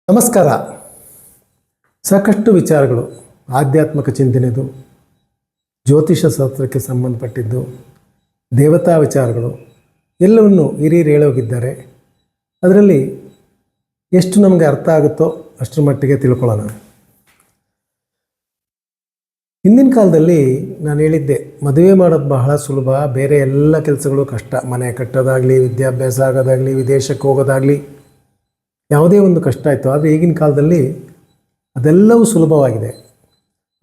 ನಮಸ್ಕಾರ. ಸಾಕಷ್ಟು ವಿಚಾರಗಳು, ಆಧ್ಯಾತ್ಮಿಕ ಚಿಂತನೆದು, ಜ್ಯೋತಿಷ ಶಾಸ್ತ್ರಕ್ಕೆ ಸಂಬಂಧಪಟ್ಟಿದ್ದು, ದೇವತಾ ವಿಚಾರಗಳು ಎಲ್ಲವನ್ನು ಹಿರಿಯರು ಹೇಳೋಗಿದ್ದಾರೆ. ಅದರಲ್ಲಿ ಎಷ್ಟು ನಮಗೆ ಅರ್ಥ ಆಗುತ್ತೋ ಅಷ್ಟರ ಮಟ್ಟಿಗೆ ತಿಳ್ಕೊಳ್ಳೋಣ. ಹಿಂದಿನ ಕಾಲದಲ್ಲಿ ನಾನು ಹೇಳಿದ್ದೆ, ಮದುವೆ ಮಾಡೋದು ಬಹಳ ಸುಲಭ, ಬೇರೆ ಎಲ್ಲ ಕೆಲಸಗಳು ಕಷ್ಟ. ಮನೆ ಕಟ್ಟೋದಾಗಲಿ, ವಿದ್ಯಾಭ್ಯಾಸ ಆಗೋದಾಗಲಿ, ವಿದೇಶಕ್ಕೆ ಹೋಗೋದಾಗಲಿ, ಯಾವುದೇ ಒಂದು ಕಷ್ಟ ಆಯಿತು. ಆದರೆ ಈಗಿನ ಕಾಲದಲ್ಲಿ ಅದೆಲ್ಲವೂ ಸುಲಭವಾಗಿದೆ.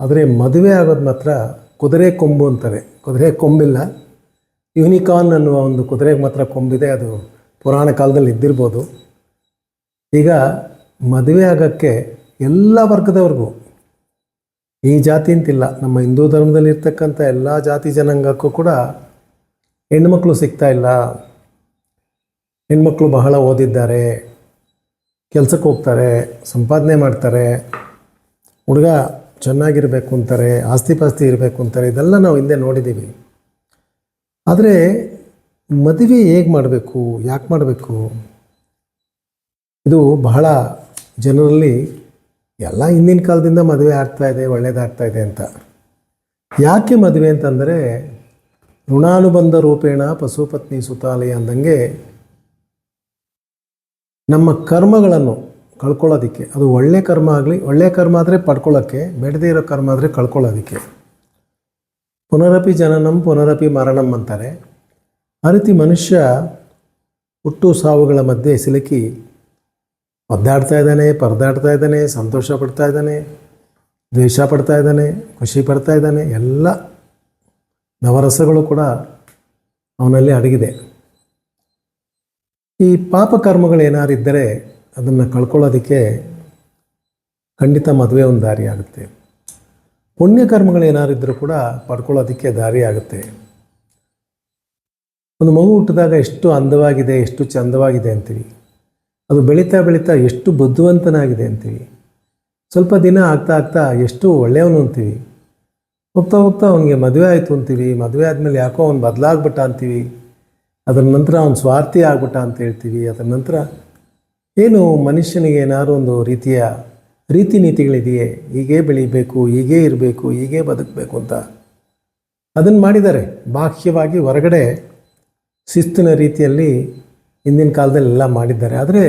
ಆದರೆ ಮದುವೆ ಆಗೋದು ಮಾತ್ರ ಕುದುರೆ ಕೊಂಬು ಅಂತಾರೆ. ಕುದುರೆ ಕೊಂಬಿಲ್ಲ, ಯೂನಿಕಾರ್ನ್ ಅನ್ನುವ ಒಂದು ಕುದುರೆಗೆ ಮಾತ್ರ ಕೊಂಬಿದೆ. ಅದು ಪುರಾಣ ಕಾಲದಲ್ಲಿ ಇದ್ದಿರ್ಬೋದು. ಈಗ ಮದುವೆ ಆಗೋಕ್ಕೆ ಎಲ್ಲ ವರ್ಗದವ್ರಿಗೂ, ಈ ಜಾತಿ ಅಂತಿಲ್ಲ, ನಮ್ಮ ಹಿಂದೂ ಧರ್ಮದಲ್ಲಿ ಇರ್ತಕ್ಕಂಥ ಎಲ್ಲ ಜಾತಿ ಜನಾಂಗಕ್ಕೂ ಕೂಡ ಹೆಣ್ಮಕ್ಳು ಸಿಗ್ತಾ ಇಲ್ಲ. ಹೆಣ್ಮಕ್ಳು ಬಹಳ ಓದಿದ್ದಾರೆ, ಕೆಲಸಕ್ಕೆ ಹೋಗ್ತಾರೆ, ಸಂಪಾದನೆ ಮಾಡ್ತಾರೆ, ಹುಡುಗ ಚೆನ್ನಾಗಿರಬೇಕು ಅಂತಾರೆ, ಆಸ್ತಿ ಪಾಸ್ತಿ ಇರಬೇಕು ಅಂತಾರೆ. ಇದೆಲ್ಲ ನಾವು ಹಿಂದೆ ನೋಡಿದ್ದೀವಿ. ಆದರೆ ಮದುವೆ ಹೇಗೆ ಮಾಡಬೇಕು, ಯಾಕೆ ಮಾಡಬೇಕು, ಇದು ಬಹಳ ಜನರಲ್ಲಿ ಎಲ್ಲ ಹಿಂದಿನ ಕಾಲದಿಂದ ಮದುವೆ ಆಗ್ತಾಯಿದೆ, ಒಳ್ಳೆಯದಾಗ್ತಾಯಿದೆ ಅಂತ. ಯಾಕೆ ಮದುವೆ ಅಂತಂದರೆ, ಋಣಾನುಬಂಧ ರೂಪೇಣ ಪಶುಪತ್ನಿ ಸುತಾಲಯ ಅಂದಂಗೆ ನಮ್ಮ ಕರ್ಮಗಳನ್ನು ಕಳ್ಕೊಳ್ಳೋದಕ್ಕೆ, ಅದು ಒಳ್ಳೆಯ ಕರ್ಮ ಆಗಲಿ, ಒಳ್ಳೆಯ ಕರ್ಮ ಆದರೆ ಪಡ್ಕೊಳ್ಳೋಕ್ಕೆ, ಬೇಡದೇ ಇರೋ ಕರ್ಮ ಆದರೆ ಕಳ್ಕೊಳ್ಳೋದಕ್ಕೆ. ಪುನರಪಿ ಜನನಂ ಪುನರಪಿ ಮರಣಂ ಅಂತಾರೆ. ಆ ರೀತಿ ಮನುಷ್ಯ ಹುಟ್ಟು ಸಾವುಗಳ ಮಧ್ಯೆ ಸಿಲುಕಿ ಒದ್ದಾಡ್ತಾ ಇದ್ದಾನೆ, ಪರದಾಡ್ತಾ ಇದ್ದಾನೆ, ಸಂತೋಷ ಪಡ್ತಾ ಇದ್ದಾನೆ, ದ್ವೇಷ ಪಡ್ತಾ ಇದ್ದಾನೆ, ಖುಷಿ ಪಡ್ತಾ ಇದ್ದಾನೆ. ಎಲ್ಲ ನವರಸಗಳು ಕೂಡ ಅವನಲ್ಲಿ ಅಡಗಿದೆ. ಈ ಪಾಪಕರ್ಮಗಳು ಏನಾರಿದ್ದರೆ ಅದನ್ನು ಕಳ್ಕೊಳ್ಳೋದಕ್ಕೆ ಖಂಡಿತ ಮದುವೆ ಒಂದು ದಾರಿ ಆಗುತ್ತೆ. ಪುಣ್ಯಕರ್ಮಗಳು ಏನಾರಿದ್ದರೂ ಕೂಡ ಪಡ್ಕೊಳ್ಳೋದಕ್ಕೆ ದಾರಿ ಆಗುತ್ತೆ. ಒಂದು ಮಗು ಹುಟ್ಟಿದಾಗ ಎಷ್ಟು ಅಂದವಾಗಿದೆ, ಎಷ್ಟು ಚಂದವಾಗಿದೆ ಅಂತೀವಿ. ಅದು ಬೆಳೀತಾ ಬೆಳೀತಾ ಎಷ್ಟು ಬುದ್ಧಿವಂತನಾಗಿದೆ ಅಂತೀವಿ. ಸ್ವಲ್ಪ ದಿನ ಆಗ್ತಾ ಆಗ್ತಾ ಎಷ್ಟು ಒಳ್ಳೆಯವನು ಅಂತೀವಿ. ಹೋಗ್ತಾ ಹೋಗ್ತಾ ಅವನಿಗೆ ಮದುವೆ ಆಯಿತು ಅಂತೀವಿ. ಮದುವೆ ಆದಮೇಲೆ ಯಾಕೋ ಅವ್ನು ಬದಲಾಗ್ಬಿಟ್ಟ ಅಂತೀವಿ. ಅದರ ನಂತರ ಅವನು ಸ್ವಾರ್ಥಿ ಆಗ್ಬಿಟ್ಟ ಅಂತ ಹೇಳ್ತೀವಿ. ಅದರ ನಂತರ ಏನು ಮನುಷ್ಯನಿಗೆ ಏನಾದ್ರು ಒಂದು ರೀತಿಯ ರೀತಿ ನೀತಿಗಳಿದೆಯೇ, ಹೀಗೇ ಬೆಳೀಬೇಕು, ಹೀಗೇ ಇರಬೇಕು, ಹೀಗೇ ಬದುಕಬೇಕು ಅಂತ ಅದನ್ನು ಮಾಡಿದ್ದಾರೆ. ಬಾಹ್ಯವಾಗಿ ಹೊರಗಡೆ ಶಿಸ್ತಿನ ರೀತಿಯಲ್ಲಿ ಹಿಂದಿನ ಕಾಲದಲ್ಲಿ ಎಲ್ಲ ಮಾಡಿದ್ದಾರೆ. ಆದರೆ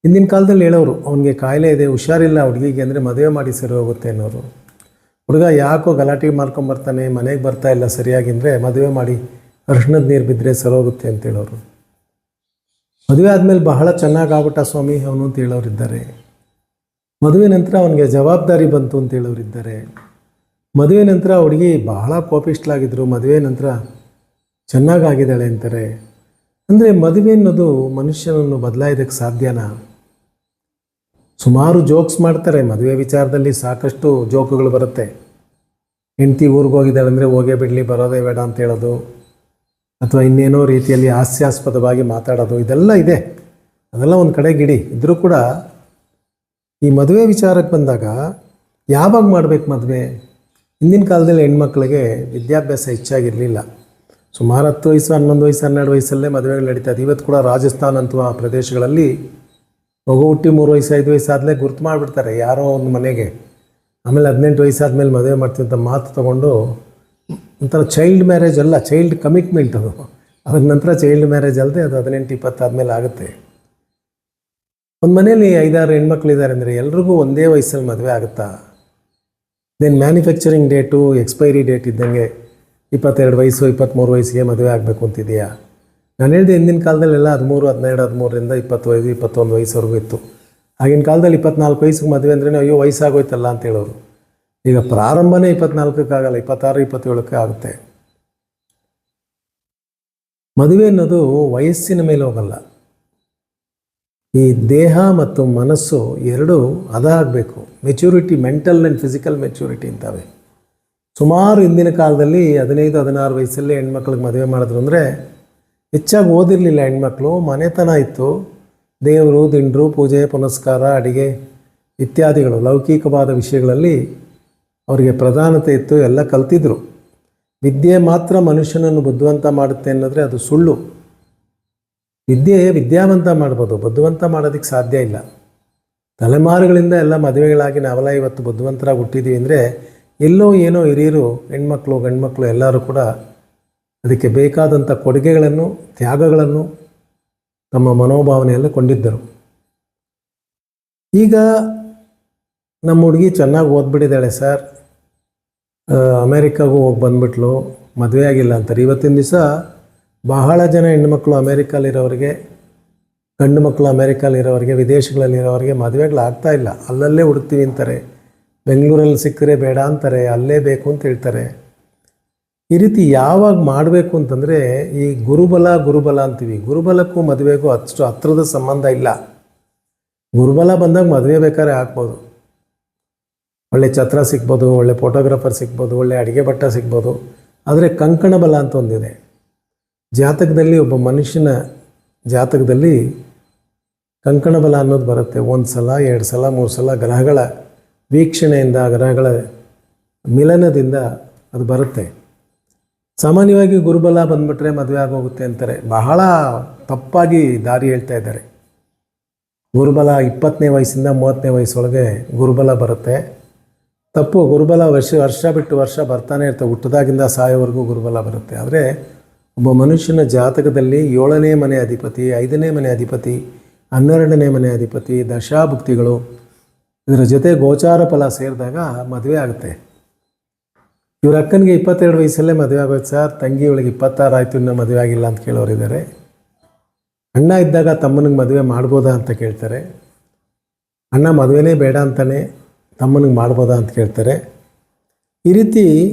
ಹಿಂದಿನ ಕಾಲದಲ್ಲಿ ಹೇಳೋರು, ಅವನಿಗೆ ಕಾಯಿಲೆ ಇದೆ, ಹುಷಾರಿಲ್ಲ ಹುಡುಗಿಗೆ ಅಂದರೆ ಮದುವೆ ಮಾಡಿ ಸರಿ ಹೋಗುತ್ತೆ ಅನ್ನೋರು. ಹುಡುಗ ಯಾಕೋ ಗಲಾಟೆ ಮಾಡ್ಕೊಂಬರ್ತಾನೆ, ಮನೆಗೆ ಬರ್ತಾ ಇಲ್ಲ ಸರಿಯಾಗಿ ಅಂದರೆ ಮದುವೆ ಮಾಡಿ ಅರ್ಶಿಣದ ನೀರು ಬಿದ್ದರೆ ಸರೋಗುತ್ತೆ ಅಂತ ಹೇಳೋರು. ಮದುವೆ ಆದಮೇಲೆ ಬಹಳ ಚೆನ್ನಾಗಾಗ್ಬಿಟ್ಟ ಸ್ವಾಮಿ ಅವನು ಅಂತ ಹೇಳೋರಿದ್ದಾರೆ. ಮದುವೆ ನಂತರ ಅವನಿಗೆ ಜವಾಬ್ದಾರಿ ಬಂತು ಅಂತ ಹೇಳೋರಿದ್ದಾರೆ. ಮದುವೆ ನಂತರ ಹುಡುಗಿ ಬಹಳ ಕೋಪಿಷ್ಠಲಾಗಿದ್ದರು, ಮದುವೆ ನಂತರ ಚೆನ್ನಾಗಾಗಿದ್ದಾಳೆ ಅಂತಾರೆ. ಅಂದರೆ ಮದುವೆ ಅನ್ನೋದು ಮನುಷ್ಯನನ್ನು ಬದಲಾಯಿಸೋಕ್ಕೆ ಸಾಧ್ಯನಾ? ಸುಮಾರು ಜೋಕ್ಸ್ ಮಾಡ್ತಾರೆ ಮದುವೆ ವಿಚಾರದಲ್ಲಿ, ಸಾಕಷ್ಟು ಜೋಕುಗಳು ಬರುತ್ತೆ. ಹೆಂಡತಿ ಊರಿಗೆ ಹೋಗಿದ್ದಾಳೆ ಅಂದರೆ ಹೋಗೇ ಬಿಡಲಿ, ಬರೋದೇ ಬೇಡ ಅಂತ ಹೇಳೋದು, ಅಥವಾ ಇನ್ನೇನೋ ರೀತಿಯಲ್ಲಿ ಹಾಸ್ಯಾಸ್ಪದವಾಗಿ ಮಾತಾಡೋದು, ಇದೆಲ್ಲ ಇದೆ. ಅದೆಲ್ಲ ಒಂದು ಕಡೆಗಿಡಿ. ಇದ್ದರೂ ಕೂಡ ಈ ಮದುವೆ ವಿಚಾರಕ್ಕೆ ಬಂದಾಗ ಯಾವಾಗ ಮಾಡಬೇಕು ಮದುವೆ? ಹಿಂದಿನ ಕಾಲದಲ್ಲಿ ಹೆಣ್ಮಕ್ಳಿಗೆ ವಿದ್ಯಾಭ್ಯಾಸ ಹೆಚ್ಚಾಗಿರಲಿಲ್ಲ. ಸುಮಾರು 10 ವಯಸ್ಸು, 11 ವಯಸ್ಸು, 12 ವಯಸ್ಸಲ್ಲೇ ಮದುವೆಗಳು ನಡೀತದೆ. ಇವತ್ತು ಕೂಡ ರಾಜಸ್ಥಾನ ಅಂತಹ ಪ್ರದೇಶಗಳಲ್ಲಿ ಮಗು ಹುಟ್ಟಿ 3 ವಯಸ್ಸು 5 ವಯಸ್ಸು ಆದಲೇ ಗುರ್ತು ಮಾಡಿಬಿಡ್ತಾರೆ ಯಾರೋ ಒಂದು ಮನೆಗೆ. ಆಮೇಲೆ 18 ವಯಸ್ಸಾದ್ಮೇಲೆ ಮದುವೆ ಮಾಡ್ತೀವಿ ಅಂತ ಮಾತು ತೊಗೊಂಡು ಒಂಥರ ಚೈಲ್ಡ್ ಮ್ಯಾರೇಜ್ ಅಲ್ಲ, ಚೈಲ್ಡ್ ಕಮಿಟ್ಮೆಂಟ್ ಅದು. ಅದ್ರ ನಂತರ ಚೈಲ್ಡ್ ಮ್ಯಾರೇಜ್ ಅಲ್ಲದೆ ಅದು 18-20 ಆದಮೇಲೆ ಆಗುತ್ತೆ. ಒಂದು ಮನೇಲಿ 5-6 ಹೆಣ್ಮಕ್ಳಿದ್ದಾರೆ ಅಂದರೆ ಎಲ್ರಿಗೂ ಒಂದೇ ವಯಸ್ಸಲ್ಲಿ ಮದುವೆ ಆಗುತ್ತಾ? Then manufacturing date, expiry date ಇದ್ದಂಗೆ 22 ವಯಸ್ಸು 23 ವಯಸ್ಸಿಗೆ ಮದುವೆ ಆಗಬೇಕು ಅಂತಿದೆಯಾ? ನಾನು ಹೇಳಿದೆ, ಹಿಂದಿನ ಕಾಲದಲ್ಲೆಲ್ಲ 13, 12, 13ರಿಂದ 20 ವಯಸ್ಸು 21 ವಯಸ್ಸುವರೆಗೂ ಇತ್ತು. ಆಗಿನ ಕಾಲದಲ್ಲಿ 24 ವಯಸ್ಸಿಗೆ ಮದುವೆ ಅಂದ್ರೆ ಅಯ್ಯೋ ವಯಸ್ಸಾಗೋಯ್ತಲ್ಲ ಅಂತ ಹೇಳೋರು. ಈಗ ಪ್ರಾರಂಭನೇ 24ಕ್ಕಾಗಲ್ಲ, 26, 27ಕ್ಕೆ ಆಗುತ್ತೆ. ಮದುವೆ ಅನ್ನೋದು ವಯಸ್ಸಿನ ಮೇಲೆ ಹೋಗಲ್ಲ. ಈ ದೇಹ ಮತ್ತು ಮನಸ್ಸು ಎರಡೂ ಅದಾಗಬೇಕು. Maturity, mental and physical maturity ಅಂತವೆ. ಸುಮಾರು ಹಿಂದಿನ ಕಾಲದಲ್ಲಿ 15-16 ವಯಸ್ಸಲ್ಲಿ ಹೆಣ್ಮಕ್ಳಿಗೆ ಮದುವೆ ಮಾಡಿದ್ರು ಅಂದರೆ ಹೆಚ್ಚಾಗಿ ಓದಿರಲಿಲ್ಲ ಹೆಣ್ಮಕ್ಳು. ಮನೆತನ ಇತ್ತು, ದೇವರು, ದಿಂಡ್ರು, ಪೂಜೆ ಪುನಸ್ಕಾರ, ಅಡಿಗೆ ಇತ್ಯಾದಿಗಳು ಲೌಕಿಕವಾದ ವಿಷಯಗಳಲ್ಲಿ ಅವರಿಗೆ ಪ್ರಧಾನತೆ ಇತ್ತು, ಎಲ್ಲ ಕಲ್ತಿದ್ರು. ವಿದ್ಯೆ ಮಾತ್ರ ಮನುಷ್ಯನನ್ನು ಬುದ್ಧಿವಂತ ಮಾಡುತ್ತೆ ಅನ್ನೋದ್ರೆ ಅದು ಸುಳ್ಳು. ವಿದ್ಯೆ ವಿದ್ಯಾವಂತ ಮಾಡ್ಬೋದು, ಬುದ್ಧಿವಂತ ಮಾಡೋದಕ್ಕೆ ಸಾಧ್ಯ ಇಲ್ಲ. ತಲೆಮಾರುಗಳಿಂದ ಎಲ್ಲ ಮದುವೆಗಳಾಗಿ ನಾವೆಲ್ಲ ಇವತ್ತು ಬುದ್ಧಿವಂತರಾಗಿ ಹುಟ್ಟಿದ್ದೀವಿ ಅಂದರೆ ಎಲ್ಲೋ ಏನೋ ಹಿರಿಯರು ಹೆಣ್ಮಕ್ಳು ಗಂಡ್ಮಕ್ಳು ಎಲ್ಲರೂ ಕೂಡ ಅದಕ್ಕೆ ಬೇಕಾದಂಥ ಕೊಡುಗೆಗಳನ್ನು ತ್ಯಾಗಗಳನ್ನು ತಮ್ಮ ಮನೋಭಾವನೆಯಲ್ಲಿ ಕೊಂಡಿದ್ದರು. ಈಗ ನಮ್ಮ ಹುಡುಗಿ ಚೆನ್ನಾಗಿ ಓದ್ಬಿಟ್ಟಿದ್ದಾಳೆ ಸರ್, ಅಮೇರಿಕಾಗೂ ಹೋಗಿ ಬಂದುಬಿಟ್ಲು, ಮದುವೆ ಆಗಿಲ್ಲ ಅಂತಾರೆ. ಇವತ್ತಿನ ದಿವಸ ಬಹಳ ಜನ ಹೆಣ್ಣುಮಕ್ಕಳು ಅಮೇರಿಕಲ್ಲಿರೋರಿಗೆ, ಗಂಡು ಮಕ್ಕಳು ಅಮೇರಿಕಲ್ಲಿರೋರಿಗೆ, ವಿದೇಶಗಳಲ್ಲಿರೋರಿಗೆ ಮದುವೆಗಳಾಗ್ತಾ ಇಲ್ಲ. ಅಲ್ಲಲ್ಲೇ ಹುಡುಕ್ತೀವಿ ಅಂತಾರೆ, ಬೆಂಗಳೂರಲ್ಲಿ ಸಿಕ್ಕರೆ ಬೇಡ ಅಂತಾರೆ, ಅಲ್ಲೇ ಬೇಕು ಅಂತ ಹೇಳ್ತಾರೆ. ಈ ರೀತಿ ಯಾವಾಗ ಮಾಡಬೇಕು ಅಂತಂದರೆ ಈ ಗುರುಬಲ ಅಂತೀವಿ. ಗುರುಬಲಕ್ಕೂ ಮದುವೆಗೂ ಅಷ್ಟು ಹತ್ರದ ಸಂಬಂಧ ಇಲ್ಲ. ಗುರುಬಲ ಬಂದಾಗ ಮದುವೆ ಬೇಕಾದ್ರೆ ಆಗ್ಬೋದು, ಒಳ್ಳೆ ಛತ್ರ ಸಿಗ್ಬೋದು, ಒಳ್ಳೆ ಫೋಟೋಗ್ರಾಫರ್ ಸಿಗ್ಬೋದು, ಒಳ್ಳೆ ಅಡುಗೆ ಭಟ್ಟ ಸಿಗ್ಬೋದು. ಆದರೆ ಕಂಕಣ ಬಲ ಅಂತ ಒಂದಿದೆ ಜಾತಕದಲ್ಲಿ. ಒಬ್ಬ ಮನುಷ್ಯನ ಜಾತಕದಲ್ಲಿ ಕಂಕಣ ಬಲ ಅನ್ನೋದು ಬರುತ್ತೆ. 1 ಸಲ 2 ಸಲ 3 ಸಲ ಗ್ರಹಗಳ ವೀಕ್ಷಣೆಯಿಂದ, ಗ್ರಹಗಳ ಮಿಲನದಿಂದ ಅದು ಬರುತ್ತೆ. ಸಾಮಾನ್ಯವಾಗಿ ಗುರುಬಲ ಬಂದುಬಿಟ್ರೆ ಮದುವೆ ಆಗೋಗುತ್ತೆ ಅಂತಾರೆ. ಬಹಳ ತಪ್ಪಾಗಿ ದಾರಿ ಹೇಳ್ತಾ ಇದ್ದಾರೆ. ಗುರುಬಲ 20ನೇ ವಯಸ್ಸಿಂದ 30ನೇ ವಯಸ್ಸೊಳಗೆ ಗುರುಬಲ ಬರುತ್ತೆ. ತಪ್ಪು. ಗುರುಬಲ ವರ್ಷ ಬಿಟ್ಟು ವರ್ಷ ಬರ್ತಾನೆ ಇರ್ತವೆ. ಹುಟ್ಟಿದಾಗಿಂದ ಸಾಯೋವರೆಗೂ ಗುರುಬಲ ಬರುತ್ತೆ. ಆದರೆ ಒಬ್ಬ ಮನುಷ್ಯನ ಜಾತಕದಲ್ಲಿ 7ನೇ ಮನೆ ಅಧಿಪತಿ, 5ನೇ ಮನೆ ಅಧಿಪತಿ, 12ನೇ ಮನೆ ಅಧಿಪತಿ, ದಶಾಭುಕ್ತಿಗಳು, ಇದರ ಜೊತೆ ಗೋಚಾರ ಫಲ ಸೇರಿದಾಗ ಮದುವೆ ಆಗುತ್ತೆ. ಇವ್ರ ಅಕ್ಕನಿಗೆ 22 ವಯಸ್ಸಲ್ಲೇ ಮದುವೆ ಆಗೋಯ್ತು ಸರ್, ತಂಗಿಯವಳಿಗೆ 26 ಆಯಿತು, ಇನ್ನೂ ಮದುವೆ ಆಗಿಲ್ಲ ಅಂತ ಕೇಳೋರಿದ್ದಾರೆ. ಅಣ್ಣ ಇದ್ದಾಗ ತಮ್ಮನಿಗೆ ಮದುವೆ ಮಾಡ್ಬೋದಾ ಅಂತ ಕೇಳ್ತಾರೆ. ಅಣ್ಣ ಮದುವೆನೇ ಬೇಡ ಅಂತಾನೆ ತಮ್ಮನಿಗೆ ಮಾಡ್ಬೋದಾ ಅಂತ ಕೇಳ್ತಾರೆ. ಈ ರೀತಿ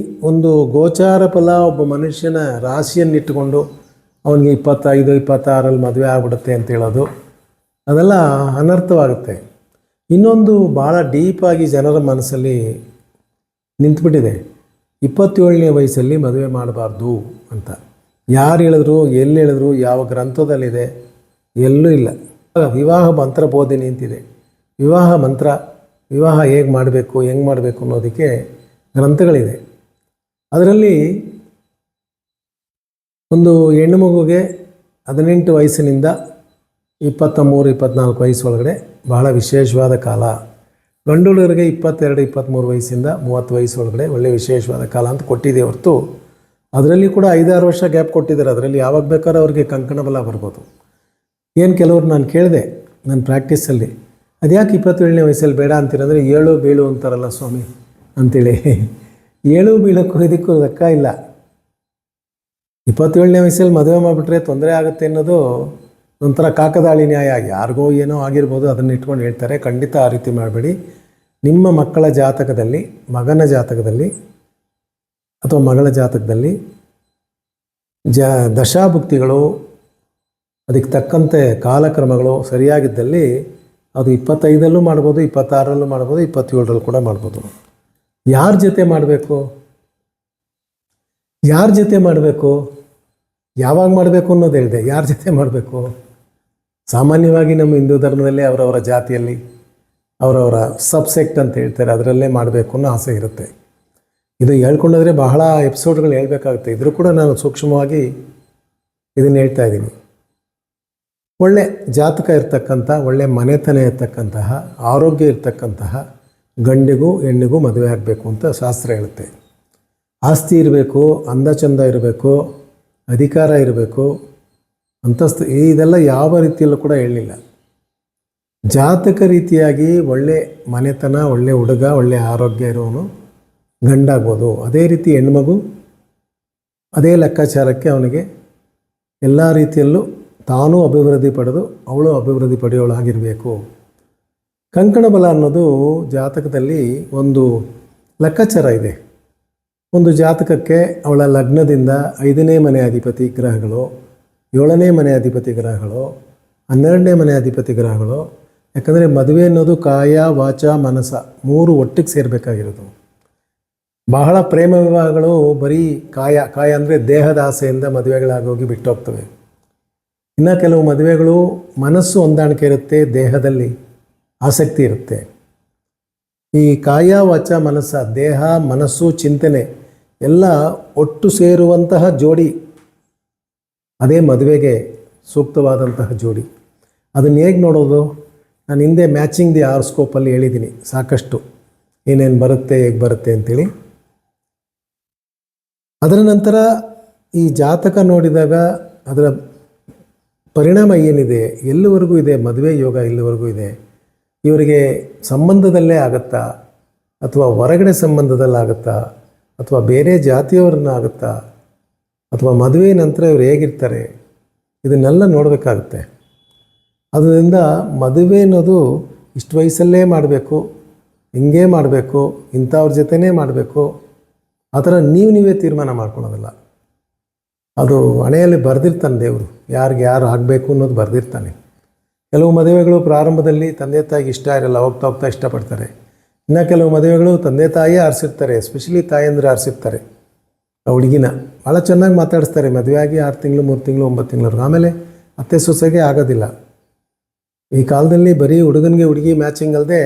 ಒಂದು ಗೋಚಾರ ಫಲ ಒಬ್ಬ ಮನುಷ್ಯನ ರಾಶಿಯನ್ನಿಟ್ಟುಕೊಂಡು ಅವನಿಗೆ 25, 26ರಲ್ಲಿ ಮದುವೆ ಆಗ್ಬಿಡುತ್ತೆ ಅಂತ ಹೇಳೋದು ಅದೆಲ್ಲ ಅನರ್ಥವಾಗುತ್ತೆ. ಇನ್ನೊಂದು ಭಾಳ ಡೀಪಾಗಿ ಜನರ ಮನಸ್ಸಲ್ಲಿ ನಿಂತುಬಿಟ್ಟಿದೆ, 27ನೇ ವಯಸ್ಸಲ್ಲಿ ಮದುವೆ ಮಾಡಬಾರ್ದು ಅಂತ. ಯಾರು ಹೇಳಿದ್ರು, ಎಲ್ಲಿ ಹೇಳಿದ್ರು, ಯಾವ ಗ್ರಂಥದಲ್ಲಿದೆ? ಎಲ್ಲೂ ಇಲ್ಲ. ವಿವಾಹ ಮಂತ್ರ ಬೋಧನೆ ಅಂತಿದೆ. ವಿವಾಹ ಮಂತ್ರ, ವಿವಾಹ ಹೇಗೆ ಮಾಡಬೇಕು, ಹೆಂಗೆ ಮಾಡಬೇಕು ಅನ್ನೋದಕ್ಕೆ ಗ್ರಂಥಗಳಿದೆ. ಅದರಲ್ಲಿ ಒಂದು ಹೆಣ್ಣು ಮಗುಗೆ 18 ವಯಸ್ಸಿನಿಂದ 23, 24 ವಯಸ್ಸೊಳಗಡೆ ಬಹಳ ವಿಶೇಷವಾದ ಕಾಲ. ಗಂಡು ಹುಡುಗರಿಗೆ 22, 23 ವಯಸ್ಸಿಂದ 30 ವಯಸ್ಸೊಳಗಡೆ ಒಳ್ಳೆಯ ವಿಶೇಷವಾದ ಕಾಲ ಅಂತ ಕೊಟ್ಟಿದೆ ಹೊರತು ಅದರಲ್ಲಿ ಕೂಡ 5-6 ವರ್ಷ ಗ್ಯಾಪ್ ಕೊಟ್ಟಿದ್ದಾರೆ. ಅದರಲ್ಲಿ ಯಾವಾಗ ಬೇಕಾದ್ರೂ ಅವ್ರಿಗೆ ಕಂಕಣ ಬಲ ಬರ್ಬೋದು. ಏನು ಕೆಲವ್ರು ನಾನು ಕೇಳಿದೆ ನನ್ನ ಪ್ರಾಕ್ಟೀಸಲ್ಲಿ, ಅದ್ಯಾಕೆ 27ನೇ ವಯಸ್ಸಲ್ಲಿ ಬೇಡ ಅಂತೀರಂದರೆ ಏಳು ಬೀಳು ಅಂತಾರಲ್ಲ ಸ್ವಾಮಿ ಅಂಥೇಳಿ. ಏಳು ಬೀಳಕ್ಕೂ ಇದಕ್ಕೂ ಲೆಕ್ಕ ಇಲ್ಲ. 27ನೇ ವಯಸ್ಸಲ್ಲಿ ಮದುವೆ ಮಾಡಿಬಿಟ್ರೆ ತೊಂದರೆ ಆಗುತ್ತೆ ಅನ್ನೋದು ಒಂಥರ ಕಾಕದಾಳಿ ನ್ಯಾಯ. ಯಾರಿಗೋ ಏನೋ ಆಗಿರ್ಬೋದು, ಅದನ್ನು ಇಟ್ಕೊಂಡು ಹೇಳ್ತಾರೆ. ಖಂಡಿತ ಆ ರೀತಿ ಮಾಡಬೇಡಿ. ನಿಮ್ಮ ಮಕ್ಕಳ ಜಾತಕದಲ್ಲಿ, ಮಗನ ಜಾತಕದಲ್ಲಿ ಅಥವಾ ಮಗಳ ಜಾತಕದಲ್ಲಿ ದಶಾಭುಕ್ತಿಗಳು ಅದಕ್ಕೆ ತಕ್ಕಂತೆ ಕಾಲಕ್ರಮಗಳು ಸರಿಯಾಗಿದ್ದಲ್ಲಿ ಅದು 25ರಲ್ಲೂ ಮಾಡ್ಬೋದು, 26ರಲ್ಲೂ ಮಾಡ್ಬೋದು, 27ರಲ್ಲೂ ಕೂಡ ಮಾಡ್ಬೋದು. ಯಾರ ಜೊತೆ ಮಾಡಬೇಕು, ಯಾವಾಗ ಮಾಡಬೇಕು ಅನ್ನೋದು ಹೇಳಿದೆ. ಯಾರ ಜೊತೆ ಮಾಡಬೇಕು? ಸಾಮಾನ್ಯವಾಗಿ ನಮ್ಮ ಹಿಂದೂ ಧರ್ಮದಲ್ಲಿ ಅವರವರ ಜಾತಿಯಲ್ಲಿ ಅವರವರ ಸಬ್ಸೆಕ್ಟ್ ಅಂತ ಹೇಳ್ತಾರೆ, ಅದರಲ್ಲೇ ಮಾಡಬೇಕು ಅನ್ನೋ ಆಸೆ ಇರುತ್ತೆ. ಇದು ಹೇಳ್ಕೊಂಡೋದ್ರೆ ಬಹಳ ಎಪಿಸೋಡ್ಗಳು ಹೇಳಬೇಕಾಗುತ್ತೆ. ಇದ್ರೂ ಕೂಡ ನಾನು ಸೂಕ್ಷ್ಮವಾಗಿ ಇದನ್ನು ಹೇಳ್ತಾ ಇದ್ದೀನಿ. ಒಳ್ಳೆ ಜಾತಕ ಇರ್ತಕ್ಕಂಥ, ಒಳ್ಳೆ ಮನೆತನ ಇರ್ತಕ್ಕಂತಹ, ಆರೋಗ್ಯ ಇರ್ತಕ್ಕಂತಹ ಗಂಡಿಗೂ ಹೆಣ್ಣಿಗೂ ಮದುವೆ ಆಗಬೇಕು ಅಂತ ಶಾಸ್ತ್ರ ಹೇಳುತ್ತೆ. ಆಸ್ತಿ ಇರಬೇಕು, ಅಂದ ಚಂದ ಇರಬೇಕು, ಅಧಿಕಾರ ಇರಬೇಕು, ಅಂತಸ್ತು, ಇದೆಲ್ಲ ಯಾವ ರೀತಿಯಲ್ಲೂ ಕೂಡ ಹೇಳಲಿಲ್ಲ. ಜಾತಕ ರೀತಿಯಾಗಿ ಒಳ್ಳೆ ಮನೆತನ, ಒಳ್ಳೆ ಹುಡುಗ, ಒಳ್ಳೆ ಆರೋಗ್ಯ ಇರೋನು ಗಂಡಾಗ್ಬೋದು. ಅದೇ ರೀತಿ ಹೆಣ್ಮಗು ಅದೇ ಲೆಕ್ಕಾಚಾರಕ್ಕೆ ಅವನಿಗೆ ಎಲ್ಲ ರೀತಿಯಲ್ಲೂ ತಾನೂ ಅಭಿವೃದ್ಧಿ ಪಡೆದು ಅವಳು ಅಭಿವೃದ್ಧಿ ಪಡೆಯೋಳಾಗಿರಬೇಕು. ಕಂಕಣ ಬಲ ಅನ್ನೋದು ಜಾತಕದಲ್ಲಿ ಒಂದು ಲೆಕ್ಕಾಚಾರ ಇದೆ. ಒಂದು ಜಾತಕಕ್ಕೆ ಅವಳ ಲಗ್ನದಿಂದ 5ನೇ ಮನೆ ಅಧಿಪತಿ ಗ್ರಹಗಳು, 7ನೇ ಮನೆ ಅಧಿಪತಿ ಗ್ರಹಗಳು, 12ನೇ ಮನೆ ಅಧಿಪತಿ ಗ್ರಹಗಳು. ಯಾಕಂದರೆ ಮದುವೆ ಅನ್ನೋದು ಕಾಯ, ವಾಚ, ಮನಸ 3 ಒಟ್ಟಿಗೆ ಸೇರಬೇಕಾಗಿರೋದು. ಬಹಳ ಪ್ರೇಮ ವಿವಾಹಗಳು ಬರೀ ಕಾಯ ಅಂದರೆ ದೇಹದ ಆಸೆಯಿಂದ ಮದುವೆಗಳಾಗೋಗಿ ಬಿಟ್ಟೋಗ್ತವೆ. ಇನ್ನು ಕೆಲವು ಮದುವೆಗಳು ಮನಸ್ಸು ಹೊಂದಾಣಿಕೆ ಇರುತ್ತೆ, ದೇಹದಲ್ಲಿ ಆಸಕ್ತಿ ಇರುತ್ತೆ. ಈ ಕಾಯ, ವಾಚ, ಮನಸ್ಸ, ದೇಹ, ಮನಸ್ಸು, ಚಿಂತನೆ ಎಲ್ಲ ಒಟ್ಟು ಸೇರುವಂತಹ ಜೋಡಿ, ಅದೇ ಮದುವೆಗೆ ಸೂಕ್ತವಾದಂತಹ ಜೋಡಿ. ಅದನ್ನು ಹೇಗೆ ನೋಡೋದು? ನಾನು ಹಿಂದೆ ಮ್ಯಾಚಿಂಗ್ ದಿ ಹಾರೋಸ್ಕೋಪಲ್ಲಿ ಹೇಳಿದ್ದೀನಿ ಸಾಕಷ್ಟು, ಏನೇನು ಬರುತ್ತೆ ಹೇಗೆ ಬರುತ್ತೆ ಅಂತೇಳಿ. ಅದರ ನಂತರ ಈ ಜಾತಕ ನೋಡಿದಾಗ ಅದರ ಪರಿಣಾಮ ಏನಿದೆ, ಎಲ್ಲಿವರೆಗೂ ಇದೆ ಮದುವೆ ಯೋಗ, ಎಲ್ಲಿವರೆಗೂ ಇದೆ, ಇವರಿಗೆ ಸಂಬಂಧದಲ್ಲೇ ಆಗುತ್ತಾ ಅಥವಾ ಹೊರಗಡೆ ಸಂಬಂಧದಲ್ಲಾಗುತ್ತಾ ಅಥವಾ ಬೇರೆ ಜಾತಿಯವ್ರನ್ನ ಆಗುತ್ತಾ ಅಥವಾ ಮದುವೆ ನಂತರ ಇವರು ಹೇಗಿರ್ತಾರೆ, ಇದನ್ನೆಲ್ಲ ನೋಡಬೇಕಾಗುತ್ತೆ. ಅದರಿಂದ ಮದುವೆ ಅನ್ನೋದು ಇಷ್ಟು ವಯಸ್ಸಲ್ಲೇ ಮಾಡಬೇಕು, ಹಿಂಗೇ ಮಾಡಬೇಕು, ಇಂಥವ್ರ ಜೊತೆನೇ ಮಾಡಬೇಕು, ಆ ಥರ ನೀವೇ ತೀರ್ಮಾನ ಮಾಡ್ಕೊಳೋದಿಲ್ಲ. ಅದು ಹಣೆಯಲ್ಲಿ ಬರೆದಿರ್ತಾನೆ ದೇವರು, ಯಾರಿಗೆ ಯಾರು ಆಗಬೇಕು ಅನ್ನೋದು ಬರೆದಿರ್ತಾನೆ. ಕೆಲವು ಮದುವೆಗಳು ಪ್ರಾರಂಭದಲ್ಲಿ ತಂದೆ ತಾಯಿಗೆ ಇಷ್ಟ ಇರಲ್ಲ, ಹೋಗ್ತಾ ಹೋಗ್ತಾ ಇಷ್ಟಪಡ್ತಾರೆ. ಇನ್ನು ಕೆಲವು ಮದುವೆಗಳು ತಂದೆ ತಾಯಿಯೇ ಆರಿಸಿರ್ತಾರೆ, ಎಸ್ಪೆಷಲಿ ತಾಯಂದ್ರೆ ಆರಿಸಿರ್ತಾರೆ. ಆ ಹುಡುಗಿನ ಭಾಳ ಚೆನ್ನಾಗಿ ಮಾತಾಡಿಸ್ತಾರೆ, ಮದುವೆ ಆಗಿ 6 ತಿಂಗಳು 3 ತಿಂಗಳು 9 ತಿಂಗಳು, ಆಮೇಲೆ ಅತ್ತೆ ಸೊಸೆಗೆ ಆಗೋದಿಲ್ಲ. ಈ ಕಾಲದಲ್ಲಿ ಬರೀ ಹುಡುಗನಿಗೆ ಹುಡುಗಿ ಮ್ಯಾಚಿಂಗ್ ಅಲ್ಲದೆ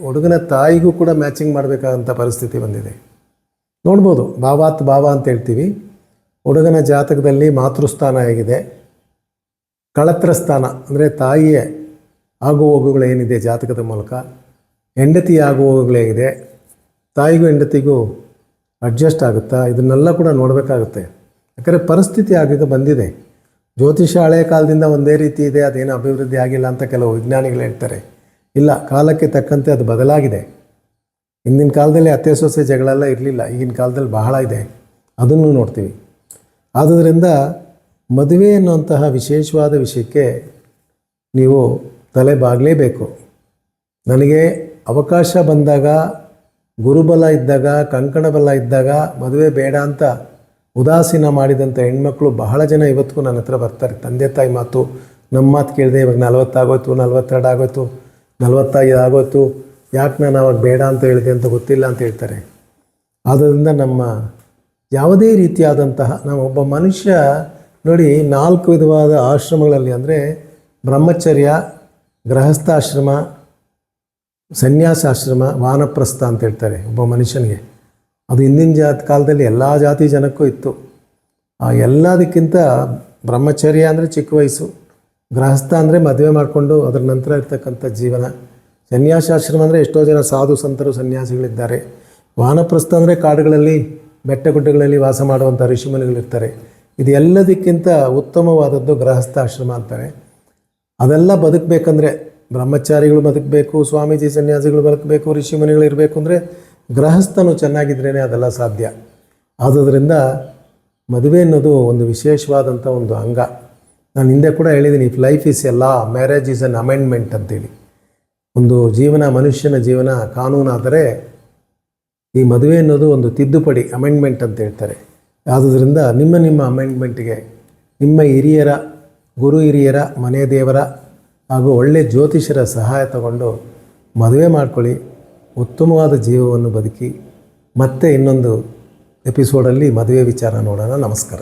ಹುಡುಗನ ತಾಯಿಗೂ ಕೂಡ ಮ್ಯಾಚಿಂಗ್ ಮಾಡಬೇಕಾದಂಥ ಪರಿಸ್ಥಿತಿ ಬಂದಿದೆ. ನೋಡ್ಬೋದು, ಭಾವಾತ್ ಭಾವ ಅಂತ ಹೇಳ್ತೀವಿ. ಹುಡುಗನ ಜಾತಕದಲ್ಲಿ ಮಾತೃಸ್ಥಾನ ಹೇಗಿದೆ, ಕಳತ್ರ ಸ್ಥಾನ ಅಂದರೆ ತಾಯಿಯ ಆಗು ಹೋಗುಗಳು ಏನಿದೆ ಜಾತಕದ ಮೂಲಕ, ಹೆಂಡತಿ ಆಗು ಹೋಗುಗಳು ಹೇಗಿದೆ, ತಾಯಿಗೂ ಹೆಂಡತಿಗೂ ಅಡ್ಜಸ್ಟ್ ಆಗುತ್ತಾ, ಇದನ್ನೆಲ್ಲ ಕೂಡ ನೋಡಬೇಕಾಗುತ್ತೆ. ಯಾಕಂದರೆ ಪರಿಸ್ಥಿತಿ ಆಗಿದೆ ಬಂದಿದೆ. ಜ್ಯೋತಿಷ ಹಳೆಯ ಕಾಲದಿಂದ ಒಂದೇ ರೀತಿ ಇದೆ, ಅದೇನು ಅಭಿವೃದ್ಧಿ ಆಗಿಲ್ಲ ಅಂತ ಕೆಲವು ವಿಜ್ಞಾನಿಗಳು ಹೇಳ್ತಾರೆ. ಇಲ್ಲ, ಕಾಲಕ್ಕೆ ತಕ್ಕಂತೆ ಅದು ಬದಲಾಗಿದೆ. ಹಿಂದಿನ ಕಾಲದಲ್ಲಿ ಅತ್ತೆ ಸೊಸೆ ಜಗಳೆಲ್ಲ ಇರಲಿಲ್ಲ, ಈಗಿನ ಕಾಲದಲ್ಲಿ ಬಹಳ ಇದೆ, ಅದನ್ನು ನೋಡ್ತೀವಿ. ಆದುದರಿಂದ ಮದುವೆ ಅನ್ನುವಂತಹ ವಿಶೇಷವಾದ ವಿಷಯಕ್ಕೆ ನೀವು ತಲೆ ಬಾಗಲೇಬೇಕು. ನನಗೆ ಅವಕಾಶ ಬಂದಾಗ, ಗುರುಬಲ ಇದ್ದಾಗ, ಕಂಕಣ ಬಲ ಇದ್ದಾಗ ಮದುವೆ ಬೇಡ ಅಂತ ಉದಾಸೀನ ಮಾಡಿದಂಥ ಹೆಣ್ಮಕ್ಳು ಬಹಳ ಜನ ಇವತ್ತಿಗೂ ನನ್ನ ಹತ್ರ ಬರ್ತಾರೆ. ತಂದೆ ತಾಯಿ ಮಾತು, ನಮ್ಮ ಮಾತು ಕೇಳಿದೆ, ಇವಾಗ 40 ಆಗೋಯ್ತು, 42 ಆಗೋಯ್ತು, 45 ಆಗೋಯ್ತು, ಯಾಕೆ ನಾನು ಅವಾಗ ಬೇಡ ಅಂತ ಹೇಳಿದೆ ಅಂತ ಗೊತ್ತಿಲ್ಲ ಅಂತ ಹೇಳ್ತಾರೆ. ಆದ್ದರಿಂದ ನಮ್ಮ ಯಾವುದೇ ರೀತಿಯಾದಂತಹ ನಾವು ಒಬ್ಬ ಮನುಷ್ಯ ನೋಡಿ 4 ವಿಧವಾದ ಆಶ್ರಮಗಳಲ್ಲಿ ಅಂದರೆ ಬ್ರಹ್ಮಚರ್ಯ, ಗೃಹಸ್ಥಾಶ್ರಮ, ಸನ್ಯಾಸಾಶ್ರಮ, ವಾನಪ್ರಸ್ಥ ಅಂತ ಹೇಳ್ತಾರೆ ಒಬ್ಬ ಮನುಷ್ಯನಿಗೆ. ಅದು ಹಿಂದಿನ ಕಾಲದಲ್ಲಿ ಎಲ್ಲ ಜಾತಿ ಜನಕ್ಕೂ ಇತ್ತು. ಆ ಎಲ್ಲದಕ್ಕಿಂತ ಬ್ರಹ್ಮಚರ್ಯ ಅಂದರೆ ಚಿಕ್ಕ ವಯಸ್ಸು, ಗೃಹಸ್ಥ ಅಂದರೆ ಮದುವೆ ಮಾಡಿಕೊಂಡು ಅದರ ನಂತರ ಇರ್ತಕ್ಕಂಥ ಜೀವನ, ಸನ್ಯಾಸಾಶ್ರಮ ಅಂದರೆ ಎಷ್ಟೋ ಜನ ಸಾಧು ಸಂತರು ಸನ್ಯಾಸಿಗಳಿದ್ದಾರೆ, ವಾನಪ್ರಸ್ಥ ಅಂದರೆ ಕಾಡುಗಳಲ್ಲಿ ಬೆಟ್ಟ ಗುಡ್ಡಗಳಲ್ಲಿ ವಾಸ ಮಾಡುವಂಥ ಋಷಿಮುನಿಗಳಿರ್ತಾರೆ. ಇದು ಎಲ್ಲದಕ್ಕಿಂತ ಉತ್ತಮವಾದದ್ದು ಗೃಹಸ್ಥಾಶ್ರಮ ಅಂತಾರೆ. ಅದೆಲ್ಲ ಬದುಕಬೇಕಂದ್ರೆ ಬ್ರಹ್ಮಚಾರಿಗಳು ಬದುಕಬೇಕು, ಸ್ವಾಮೀಜಿ ಸನ್ಯಾಸಿಗಳು ಬದುಕಬೇಕು, ಋಷಿಮುನಿಗಳು ಇರಬೇಕು ಅಂದರೆ ಗೃಹಸ್ಥನು ಚೆನ್ನಾಗಿದ್ರೇ ಅದೆಲ್ಲ ಸಾಧ್ಯ. ಆದುದರಿಂದ ಮದುವೆ ಅನ್ನೋದು ಒಂದು ವಿಶೇಷವಾದಂಥ ಒಂದು ಅಂಗ. ನಾನು ಹಿಂದೆ ಕೂಡ ಹೇಳಿದ್ದೀನಿ, if life is a law, marriage is an amendment ಅಂತೇಳಿ. ಒಂದು ಜೀವನ, ಮನುಷ್ಯನ ಜೀವನ ಕಾನೂನಾದರೆ ಈ ಮದುವೆ ಅನ್ನೋದು ಒಂದು ತಿದ್ದುಪಡಿ, ಅಮೆಂಡ್ಮೆಂಟ್ ಅಂತ ಹೇಳ್ತಾರೆ. ಆದುದರಿಂದ ನಿಮ್ಮ ಅಮೆಂಡ್ಮೆಂಟ್ಗೆ ನಿಮ್ಮ ಹಿರಿಯರ, ಗುರು ಹಿರಿಯರ, ಮನೆ ದೇವರ ಹಾಗೂ ಒಳ್ಳೆಯ ಜ್ಯೋತಿಷರ ಸಹಾಯ ತಗೊಂಡು ಮದುವೆ ಮಾಡ್ಕೊಳ್ಳಿ, ಉತ್ತಮವಾದ ಜೀವವನ್ನು ಬದುಕಿ. ಮತ್ತೆ ಇನ್ನೊಂದು ಎಪಿಸೋಡಲ್ಲಿ ಮದುವೆ ವಿಚಾರ ನೋಡೋಣ. ನಮಸ್ಕಾರ.